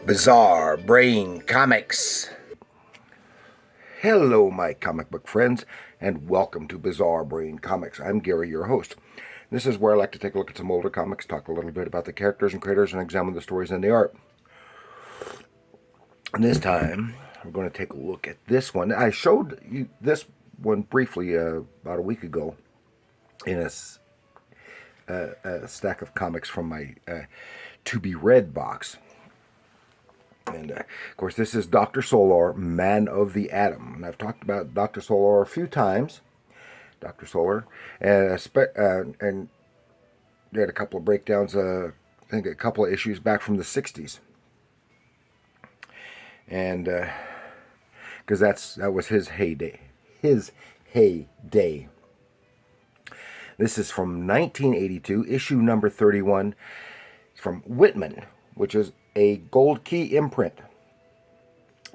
Bizarre Brain Comics. Hello, my comic book friends, and welcome to Bizarre Brain Comics. I'm Gary, your host. This is where I like to take a look at some older comics, talk a little bit about the characters and creators, and examine the stories and the art. And this time, I'm going to take a look at this one. I showed you this one briefly about a week ago in a stack of comics from my to-be-read box. And, of course, this is Dr. Solar, Man of the Atom. And I've talked about Dr. Solar a few times. Dr. Solar. And they had a couple of breakdowns, I think a couple of issues back from the 60s. And because that was his heyday. His heyday. This is from 1982, issue number 31. It's from Whitman, which is a gold key imprint.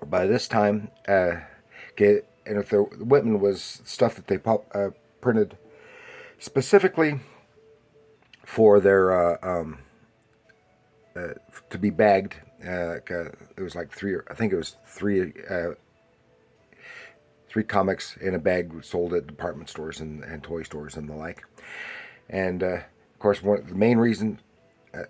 By this time, and if the Whitman was stuff that they printed specifically for their to be bagged. It was like three comics in a bag sold at department stores and toy stores and the like. And of course, one of the main reasons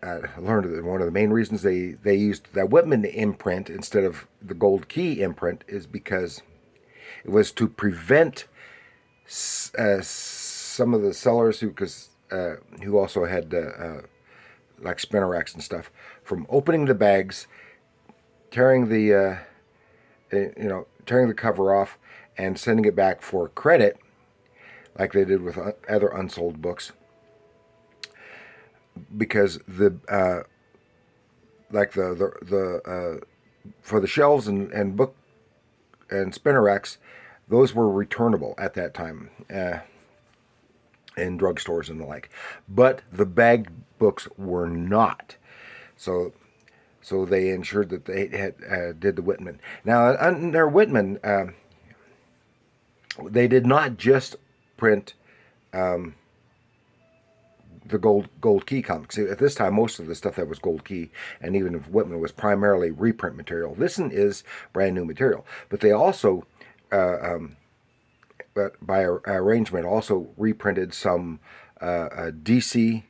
I learned that one of the main reasons they used that Whitman imprint instead of the gold key imprint is because it was to prevent some of the sellers who also had like spinner racks and stuff from opening the bags, tearing the cover off and sending it back for credit, like they did with other unsold books. Because for the shelves and book and spinner racks, those were returnable at that time in drugstores and the like. But the bagged books were not. So they ensured that they had did the Whitman. Now under Whitman, they did not just print the gold key comics. At this time, most of the stuff that was gold key, and even if Whitman, was primarily reprint material. This one is brand new material, but they also, by arrangement, also reprinted some DC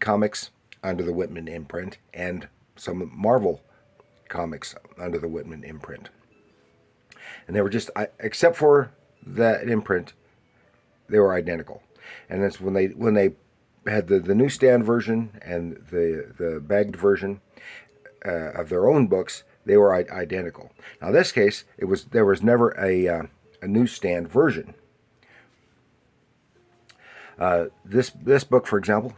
comics under the Whitman imprint and some Marvel comics under the Whitman imprint. And they were just, except for that imprint, they were identical. And that's when they had the newsstand version and the bagged version of their own books, they were identical. Now in this case, there was never a newsstand version. This book, for example,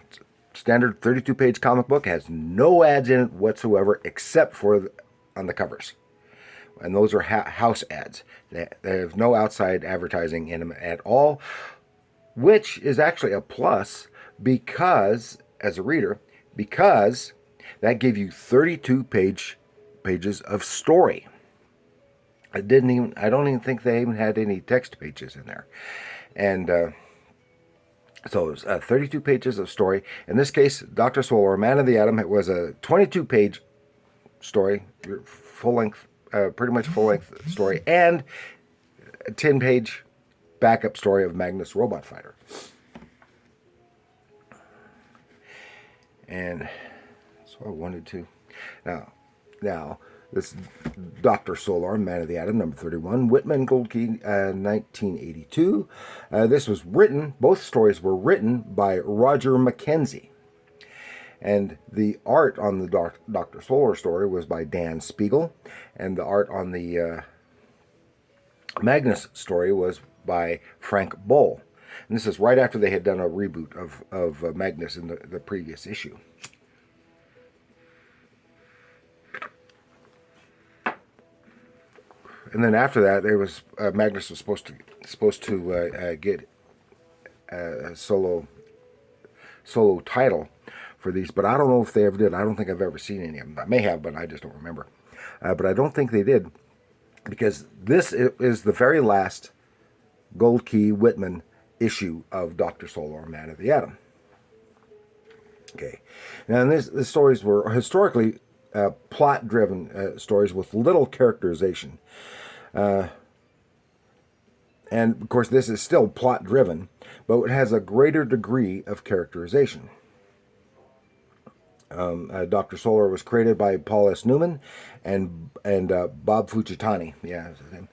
standard 32-page comic book, has no ads in it whatsoever except for on the covers. And those are house ads. They have no outside advertising in them at all, which is actually a plus because, as a reader, because that gave you 32 pages of story. I don't even think they even had any text pages in there. And so it was 32 pages of story. In this case, Dr. Solar, Man of the Atom, it was a 22-page story, full-length, pretty much full-length story, and a 10-page backup story of Magnus Robot Fighter. And so I wanted to now this Dr. Solar, Man of the Atom, number 31, Whitman, Gold Key, 1982. This was written, both stories were written by Roger McKenzie. And the art on the Dr. Solar story was by Dan Speigle, and the art on the Magnus story was by Frank Bull. And this is right after they had done a reboot of Magnus in the previous issue. And then after that, there was Magnus was supposed to get a solo title for these, but I don't know if they ever did. I don't think I've ever seen any of them. I may have, but I just don't remember. But I don't think they did, because this is the very last Gold Key Whitman issue of Dr. Solar, Man of the Atom. Okay. Now, the stories were historically plot-driven stories with little characterization. And, of course, this is still plot-driven, but it has a greater degree of characterization. Dr. Solar was created by Paul S. Newman and Bob Fujitani. Yeah, that's his name.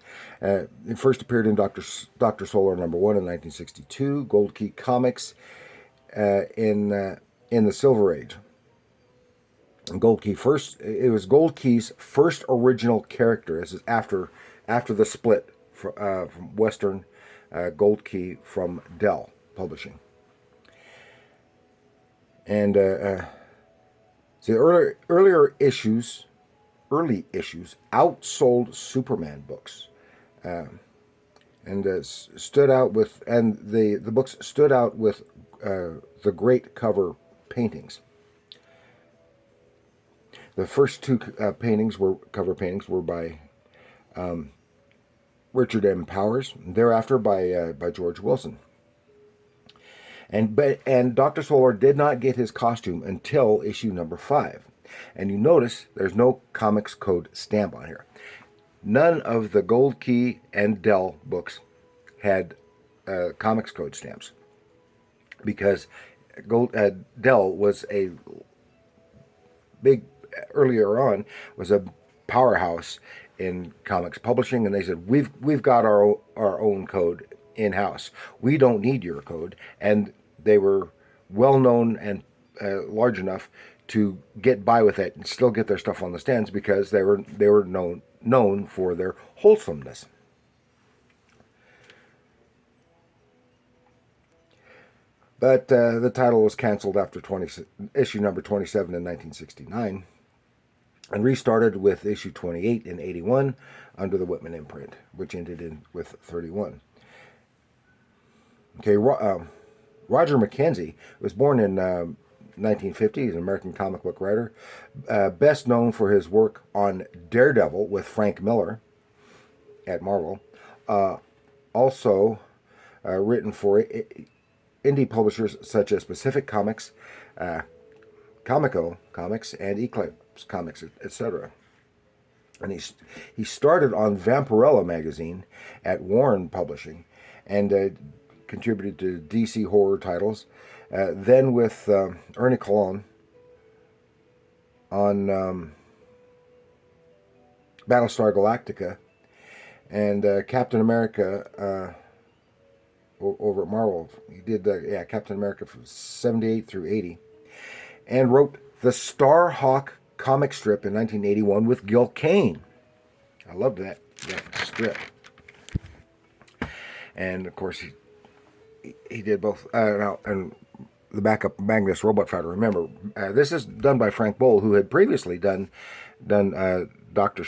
It first appeared in Dr. Solar #1 in 1962. Gold Key Comics in the Silver Age. And it was Gold Key's first original character. This is after the split from Western Gold Key from Dell Publishing. And see, early issues outsold Superman books, and stood out with, and the books stood out with the great cover paintings. The first two cover paintings were by Richard M. Powers, thereafter by George Wilson. And Dr. Solar did not get his costume until issue #5. And you notice there's no Comics Code stamp on here. None of the Gold Key and Dell books had Comics Code stamps, because Dell was a big, earlier on, was a powerhouse in comics publishing, and they said, we've got our own code in-house. We don't need your code. And they were well known and large enough to get by with it and still get their stuff on the stands, because they were known for their wholesomeness. But the title was canceled after issue number 27 in 1969, and restarted with issue 28 in 81 under the Whitman imprint, which ended with 31. Okay, Roger McKenzie was born in 1950. He's an American comic book writer, best known for his work on Daredevil with Frank Miller at Marvel. Also written for indie publishers such as Pacific Comics, Comico Comics, and Eclipse Comics, etc. And he started on Vampirella magazine at Warren Publishing, and contributed to DC horror titles. Then with Ernie Colon on Battlestar Galactica, and Captain America over at Marvel. He did Captain America from 78 through 80, and wrote the Starhawk comic strip in 1981 with Gil Kane. I loved that strip. And of course he did both. And the backup Magnus Robot Fighter. Remember, this is done by Frank Boll, who had previously done Dr.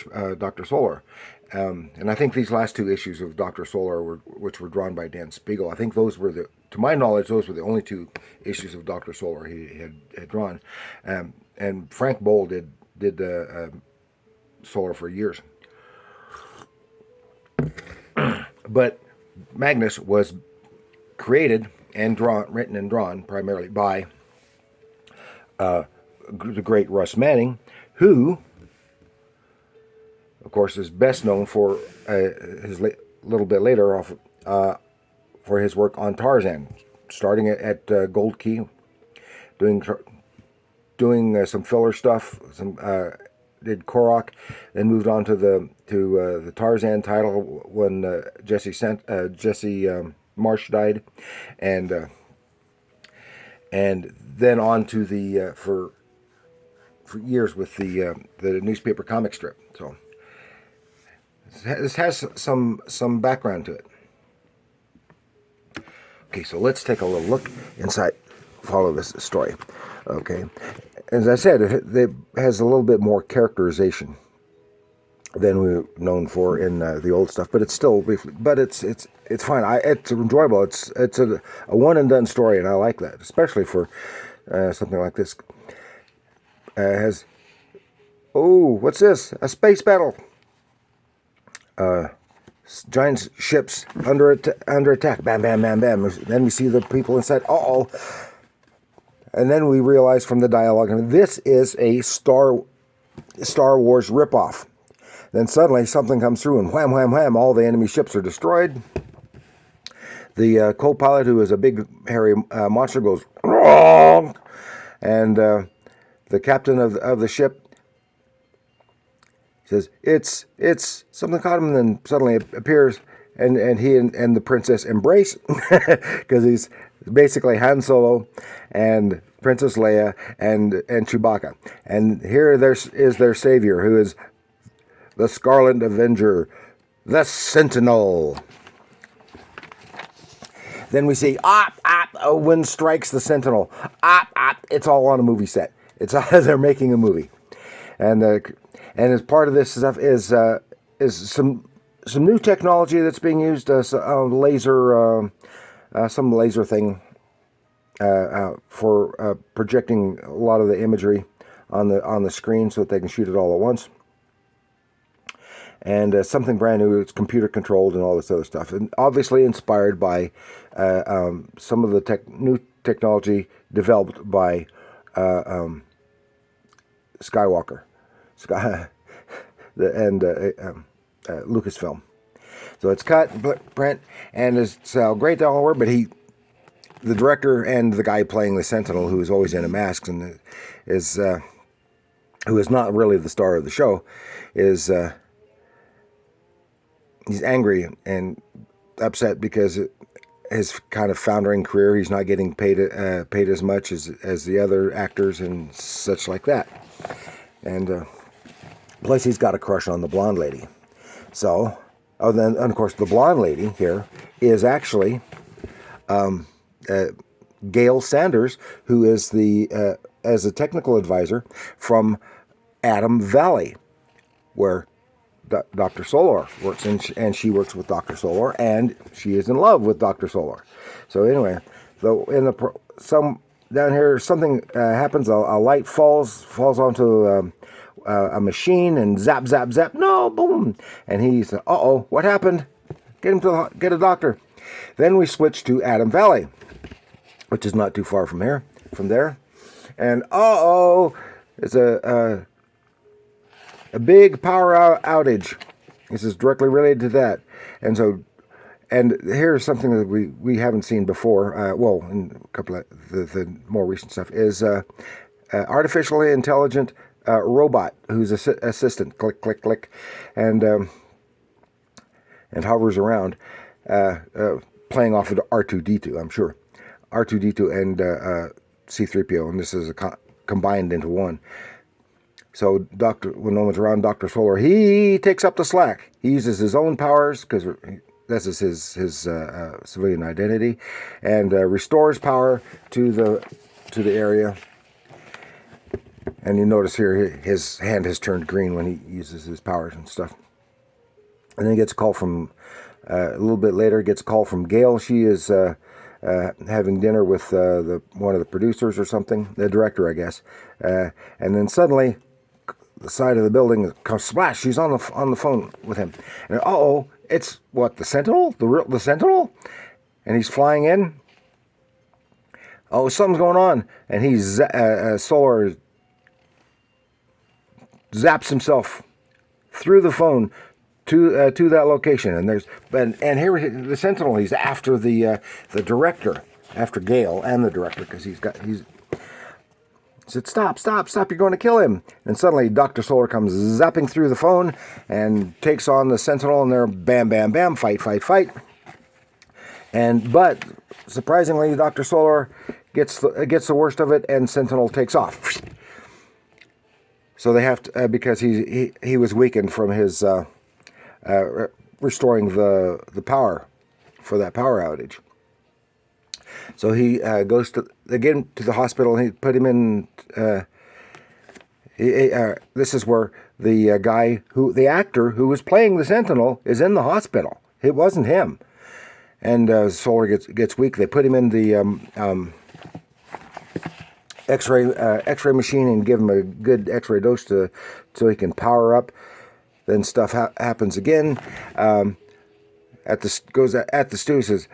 Solar. And I think these last two issues of Dr. Solar, which were drawn by Dan Speigle, I think those were to my knowledge, those were the only two issues of Dr. Solar he had drawn. And Frank Boll did Solar for years. But Magnus was created and written and drawn primarily by the great Russ Manning, who, of course, is best known for his little bit later off for his work on Tarzan, starting at Gold Key, doing some filler stuff, did Korok, then moved on to the Tarzan title when Jesse Marsh died, and then on to the for years with the newspaper comic strip. So this has some background to it. Okay, so let's take a little look inside, follow this story. Okay, as I said, it has a little bit more characterization than we're known for in the old stuff, but it's still briefly. But it's fine. It's enjoyable. It's a one and done story, and I like that, especially for something like this. Has what's this? A space battle. Giant ships under attack. Bam, bam, bam, bam. Then we see the people inside. And then we realize from the dialogue, this is a Star Wars ripoff. Then suddenly something comes through and wham, wham, wham, all the enemy ships are destroyed. The co-pilot, who is a big hairy monster, goes wrong, and the captain of the ship says, it's something caught him, and then suddenly it appears, and he and the princess embrace, because he's basically Han Solo and Princess Leia and Chewbacca. And here is their savior, who is the Scarlet Avenger, the Sentinel. Then we see, a wind strikes the Sentinel. It's all on a movie set. It's they're making a movie. And as part of this stuff is some new technology that's being used, laser, some laser thing for projecting a lot of the imagery on the screen so that they can shoot it all at once. And something brand new, it's computer controlled and all this other stuff. And obviously inspired by some of the new technology developed by Skywalker and Lucasfilm. So it's cut, print, and it's great to all work, but the director and the guy playing the Sentinel, who is always in a mask and who is not really the star of the show, is he's angry and upset because his kind of foundering career, he's not getting paid as much as the other actors and such like that. And plus he's got a crush on the blonde lady. So, then and of course the blonde lady here is actually Gail Sanders, who is as a technical advisor from Adam Valley, where Dr. Solar works, and she works with Dr. Solar, and she is in love with Dr. Solar. So anyway, though down here something happens. A light falls onto a machine, and zap, zap, zap. No, boom! And he's what happened? Get a doctor. Then we switch to Adam Valley, which is not too far from there, and it's a big power outage. This is directly related to that. And here's something that we haven't seen before. In a couple of the more recent stuff is artificially intelligent robot who's assistant. Click, click, click, and hovers around, playing off of R2-D2. I'm sure R2-D2 and C-3PO, and this is combined into one. So when no one's around, Dr. Solar, he takes up the slack. He uses his own powers, because this is his civilian identity, and restores power to the area. And you notice here his hand has turned green when he uses his powers and stuff. And then he gets a call from, a little bit later, gets a call from Gail. She is having dinner with one of the producers or something, the director, I guess. And then suddenly, the side of the building comes splash. She's on the phone with him, and it's what, the Sentinel, the Sentinel, and he's flying in. Something's going on, and he's Solar zaps himself through the phone to that location, and here the Sentinel. He's after the director, after Gale and the director, because he said, stop, you're going to kill him. And suddenly Dr. Solar comes zapping through the phone and takes on the Sentinel, and they're bam, bam, bam, fight. But surprisingly, Dr. Solar gets the worst of it, and Sentinel takes off. So they have to, because he was weakened from his restoring the power for that power outage. So he goes to the hospital, and he put him in. This is where the actor who was playing the Sentinel is in the hospital. It wasn't him. And Solar gets weak. They put him in the X-ray machine and give him a good X-ray dose so he can power up. Then stuff happens again. At the stew says,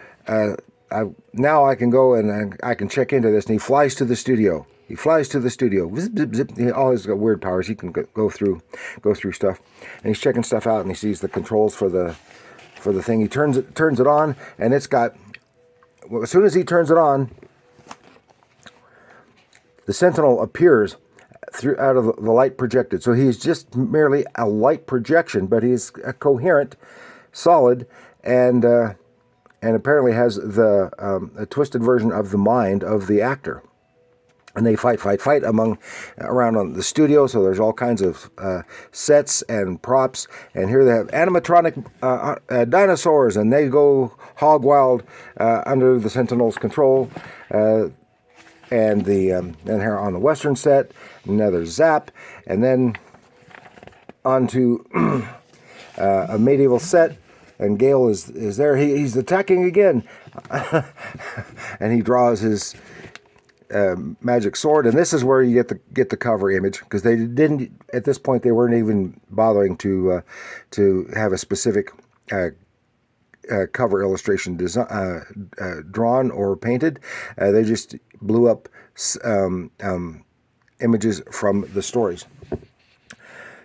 now I can go and I can check into this. And he flies to the studio. He flies to the studio. Zip, zip, zip. He always got weird powers. He can go through stuff, and he's checking stuff out. And he sees the controls for the thing. He turns it on, and it's got. Well, as soon as he turns it on, the Sentinel appears out of the light projected. So he's just merely a light projection, but he's a coherent, solid, and apparently has a twisted version of the mind of the actor. And they fight around on the studio. So there's all kinds of sets and props. And here they have animatronic dinosaurs, and they go hog wild under the Sentinel's control. And here on the Western set, another zap, and then onto a medieval set. And Gale is there. He's attacking again, and he draws his magic sword. And this is where you get the cover image, because they didn't at this point. They weren't even bothering to have a specific cover illustration drawn or painted. They just blew up images from the stories.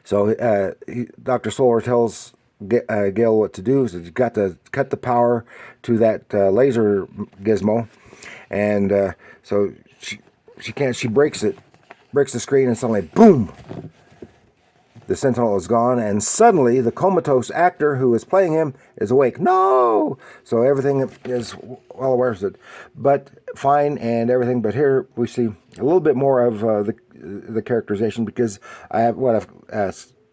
So Dr. Solar tells Gale what to do. So you've got to cut the power to that laser gizmo, and so she can't. She breaks the screen, and suddenly, boom! The Sentinel is gone, and suddenly the comatose actor who is playing him is awake. No! So everything is well aware of it, but fine and everything. But here we see a little bit more of the characterization, because I have what I've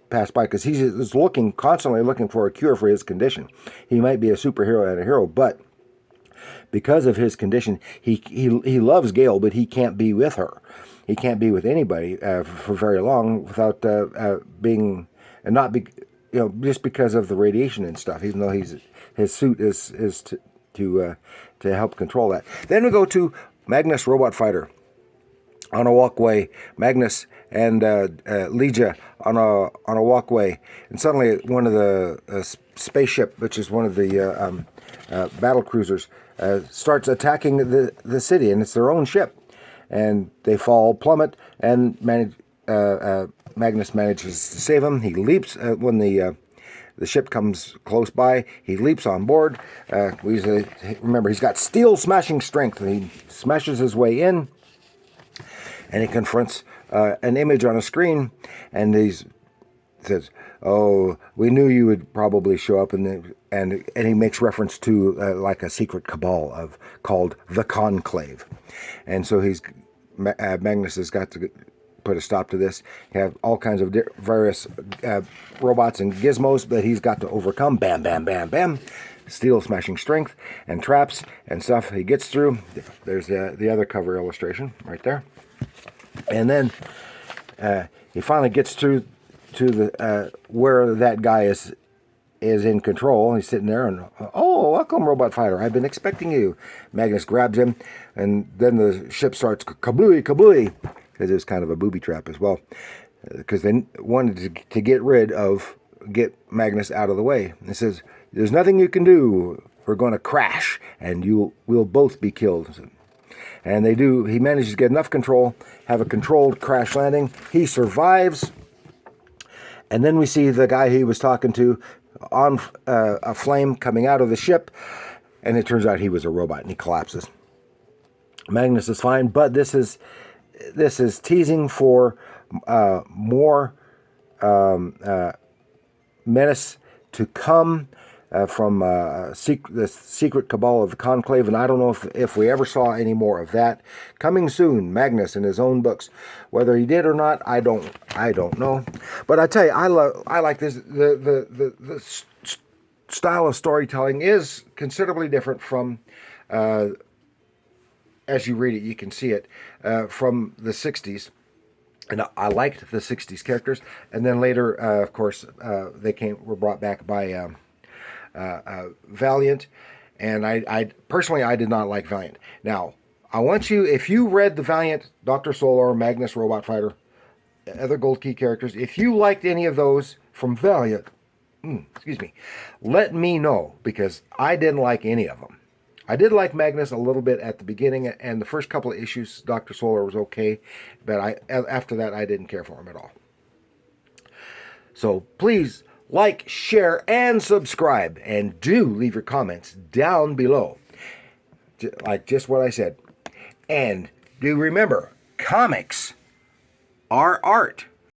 passed by, because he's constantly looking for a cure for his condition. He might be a superhero and a hero, but because of his condition, he loves Gale, but he can't be with her. He can't be with anybody for very long without being, and not be, just because of the radiation and stuff. Even though his suit is to help control that. Then we go to Magnus Robot Fighter on a walkway. Magnus and Legia on a walkway, and suddenly one of the spaceship, which is one of the battle cruisers, starts attacking the city, and it's their own ship, and they plummet, and Magnus manages to save them. He leaps when the ship comes close by. He leaps on board. Remember, he's got steel smashing strength. He smashes his way in, and he confronts an image on a screen, and he says, "Oh, we knew you would probably show up," and he makes reference to like a secret cabal called the Conclave, and so Magnus has got to put a stop to this. You have all kinds of various robots and gizmos that he's got to overcome. Bam, bam, bam, bam. Steel smashing strength and traps and stuff. He gets through. There's the other cover illustration right there. And then he finally gets to the where that guy is in control. He's sitting there, and welcome, Robot Fighter. I've been expecting you. Magnus grabs him, and then the ship starts kablooey, kablooey, because it was kind of a booby trap as well, because they wanted to get Magnus out of the way. It says, "There's nothing you can do. We're going to crash, and we'll both be killed." And they do. He manages to get enough control, have a controlled crash landing. He survives. And then we see the guy he was talking to on a flame coming out of the ship. And it turns out he was a robot, and he collapses. Magnus is fine, but this is teasing for more menace to come from the secret cabal of the Conclave, and I don't know if we ever saw any more of that. Coming soon, Magnus in his own books. Whether he did or not, I don't know. But I tell you, I like this. The style of storytelling is considerably different from, as you read it, you can see it, from the 60s. And I liked the 60s characters. And then later, of course, were brought back by Valiant, and I personally did not like Valiant. Now, I want you, if you read the Valiant, Dr. Solar, Magnus Robot Fighter, other Gold Key characters, if you liked any of those from Valiant, let me know, because I didn't like any of them. I did like Magnus a little bit at the beginning, and the first couple of issues, Dr. Solar was okay, but after that, I didn't care for him at all. So please like, share, and subscribe, and do leave your comments down below, like just what I said. And do remember, comics are art.